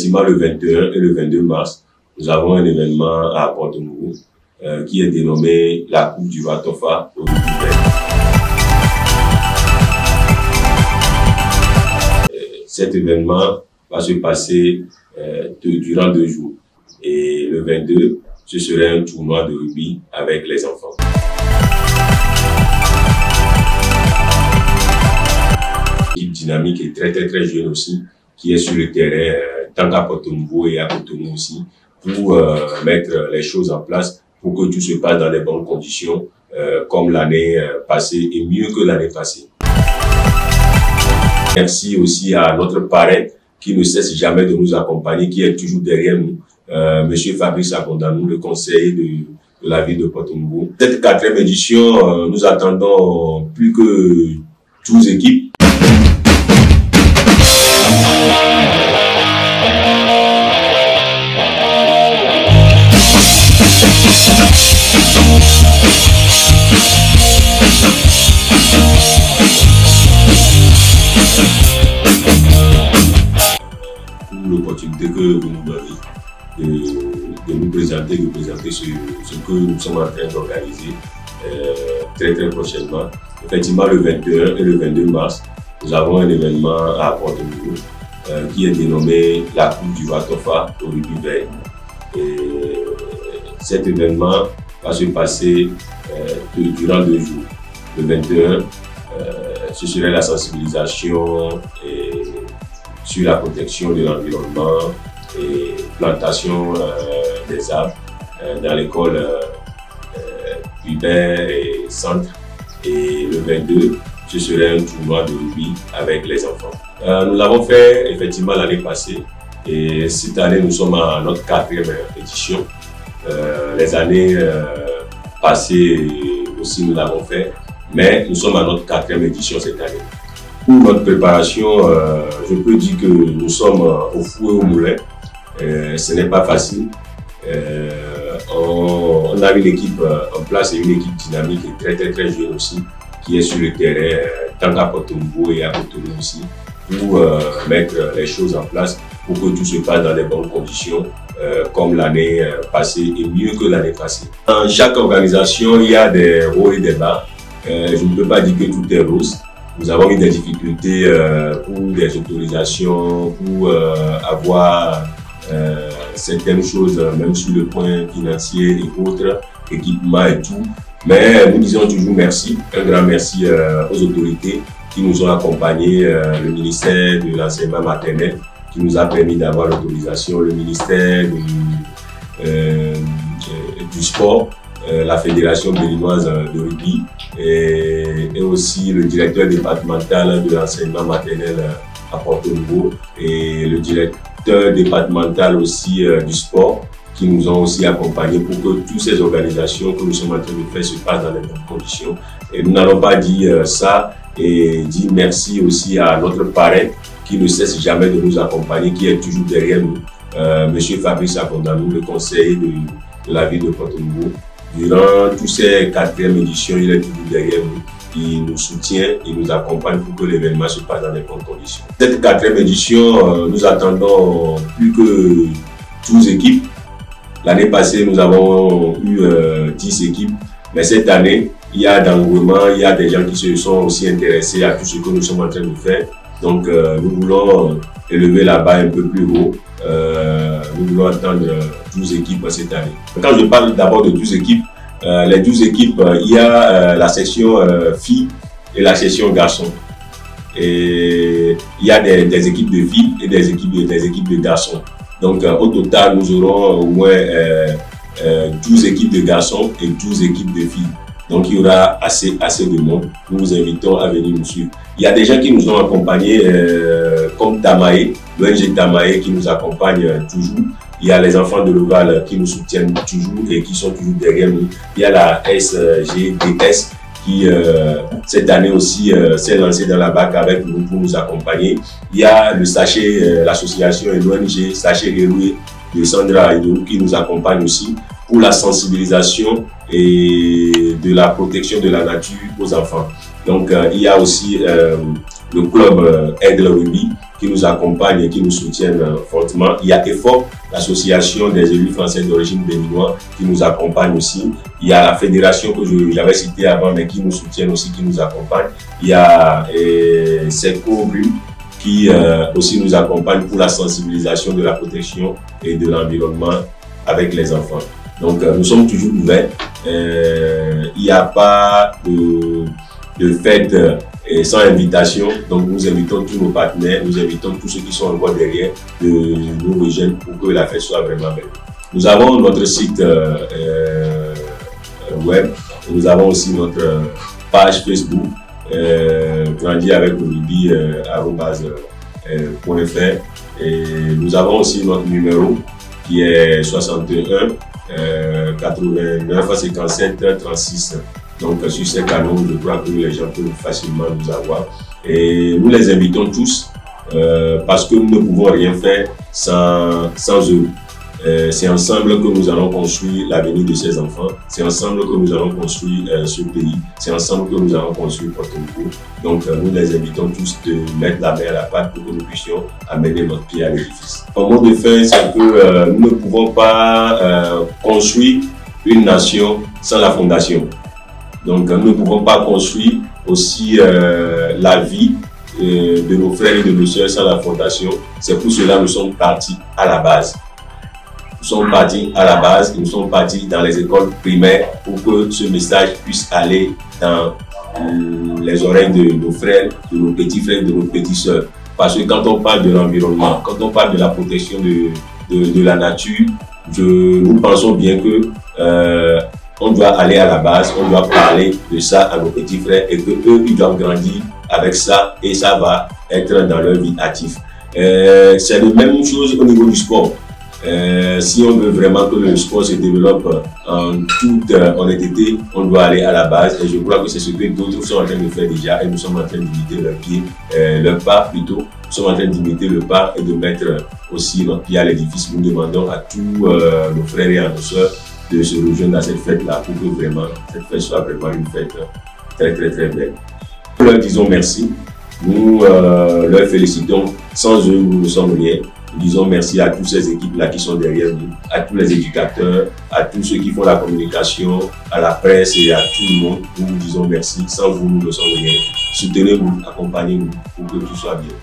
Effectivement, le 21 et le 22 mars, nous avons un événement à Porto-Novo qui est dénommé la Coupe du Watofa au rugby vert. Cet événement va se passer durant 2 jours. Et le 22, ce serait un tournoi de rugby avec les enfants. Une équipe dynamique et très jeune aussi, qui est sur le terrain, tant qu'à Porto-Novo et à Cotonou aussi, pour mettre les choses en place pour que tout se passe dans les bonnes conditions, comme l'année passée et mieux que l'année passée. Merci aussi à notre parrain qui ne cesse jamais de nous accompagner, qui est toujours derrière nous, Monsieur Fabrice Agondanou, le conseiller de la ville de Porto-Novo. Cette 4e édition, nous attendons plus que 12 équipes. L'opportunité que vous nous donnez de nous présenter, ce que nous sommes en train d'organiser très prochainement. Effectivement, le 21 et le 22 mars, nous avons un événement à Porto-Novo qui est dénommé la Coupe du Watofa au rugby vert. Et cet événement va se passer durant 2 jours. Le 21, ce serait la sensibilisation sur la protection de l'environnement et plantation des arbres dans l'école Hubert et Centre. Et le 22, ce serait un tournoi de rugby avec les enfants. Nous l'avons fait effectivement l'année passée et cette année nous sommes à notre 4e édition. Les années passées aussi nous l'avons fait, mais nous sommes à notre 4e édition cette année. Pour notre préparation, je peux dire que nous sommes au four et au moulin. Ce n'est pas facile. On a une équipe en place et une équipe dynamique et très jeune aussi, qui est sur le terrain, tant qu'à Porto-Novo et à Cotonou aussi, pour mettre les choses en place pour que tout se passe dans les bonnes conditions, comme l'année passée et mieux que l'année passée. Dans chaque organisation, il y a des hauts et des bas. Je ne peux pas dire que tout est rose. Nous avons eu des difficultés pour des autorisations, pour avoir certaines choses, même sur le point financier et autres, équipements et tout. Mais nous disons toujours merci, un grand merci aux autorités qui nous ont accompagnés, le ministère de l'enseignement maternel qui nous a permis d'avoir l'autorisation, le ministère du sport, la fédération béninoise de rugby et aussi le directeur départemental de l'enseignement maternel à Porto-Novo et le directeur départemental aussi du sport qui nous ont aussi accompagnés pour que toutes ces organisations que nous sommes en train de faire se passent dans les bonnes conditions. Et nous n'allons pas dire ça et dire merci aussi à notre parrain qui ne cesse jamais de nous accompagner, qui est toujours derrière nous, Monsieur Fabrice Agondanou, le conseiller de la ville de Porto-Novo. Durant toutes ces 4e éditions, il est toujours derrière nous. Il nous soutient, il nous accompagne pour que l'événement se passe dans les bonnes conditions. Cette 4e édition, nous attendons plus que 12 équipes. L'année passée, nous avons eu 10 équipes. Mais cette année, il y a d'engouement, il y a des gens qui se sont aussi intéressés à tout ce que nous sommes en train de faire. Donc, nous voulons élever la barre un peu plus haut. Nous voulons attendre 12 équipes cette année. Quand je parle d'abord de 12 équipes, les 12 équipes, il y a la section filles et la section garçons. Et il y a des équipes de filles et des équipes de garçons. Donc au total, nous aurons au moins 12 équipes de garçons et 12 équipes de filles. Donc il y aura assez de monde. Nous vous invitons à venir nous suivre. Il y a des gens qui nous ont accompagnés comme Tamae, l'ONG Tamae qui nous accompagne toujours. Il y a les enfants de l'Oval qui nous soutiennent toujours et qui sont toujours derrière nous. Il y a la SGDS qui cette année aussi s'est lancée dans la barque avec nous pour nous accompagner. Il y a le Sachet, l'association et l'ONG Sachet Reroué de Sandra Idou qui nous accompagne aussi pour la sensibilisation et de la protection de la nature aux enfants. Donc il y a aussi le club Aide le Rugby qui nous accompagne et qui nous soutiennent fortement. Il y a EFOP, l'association des élus français d'origine béninoise qui nous accompagne aussi. Il y a la fédération que j'avais citée avant mais qui nous soutiennent aussi, qui nous accompagne. Il y a SECO qui aussi nous accompagne pour la sensibilisation de la protection et de l'environnement avec les enfants. Donc nous sommes toujours ouverts. Il n'y a pas de fête sans invitation. Donc nous invitons tous nos partenaires, nous invitons tous ceux qui sont encore derrière de nous rejoindre pour que la fête soit vraiment belle. Nous avons notre site web, nous avons aussi notre page Facebook, Grandir avec le rugby @.fr, et nous avons aussi notre numéro qui est 61 89 57 36. Donc sur ces canaux, je crois que les gens peuvent facilement nous avoir. Et nous les invitons tous parce que nous ne pouvons rien faire sans eux. C'est ensemble que nous allons construire l'avenir de ces enfants. C'est ensemble que nous allons construire ce pays. C'est ensemble que nous allons construire Porto Novo. Donc nous les invitons tous de mettre la main à la pâte pour que nous puissions amener notre pied à l'édifice. En mot de fin, c'est que nous ne pouvons pas construire une nation sans la fondation. Donc nous ne pouvons pas construire aussi la vie de nos frères et de nos sœurs sans la fondation. C'est pour cela que nous sommes partis à la base. Nous sommes partis à la base, nous sommes partis dans les écoles primaires pour que ce message puisse aller dans les oreilles de nos frères, de nos petits frères, de nos petites sœurs. Parce que quand on parle de l'environnement, quand on parle de la protection de la nature, nous pensons bien que on doit aller à la base, on doit parler de ça à nos petits frères et qu'eux, ils doivent grandir avec ça et ça va être dans leur vie active. C'est la même chose au niveau du sport. Si on veut vraiment que le sport se développe en toute honnêteté, on doit aller à la base et je crois que c'est ce que d'autres sont en train de faire déjà et nous sommes en train d'imiter leur pied, leur pas plutôt. Nous sommes en train d'imiter le pas et de mettre aussi notre pied à l'édifice. Nous demandons à tous nos frères et à nos soeurs de se rejoindre à cette fête-là pour que vraiment cette fête soit vraiment une fête très très très belle. Nous leur disons merci, nous leur félicitons, sans eux nous ne sommes rien. Nous disons merci à toutes ces équipes-là qui sont derrière nous, à tous les éducateurs, à tous ceux qui font la communication, à la presse et à tout le monde. Nous vous disons merci, sans vous nous ne sommes rien. Soutenez-nous, accompagnez-nous pour que tout soit bien.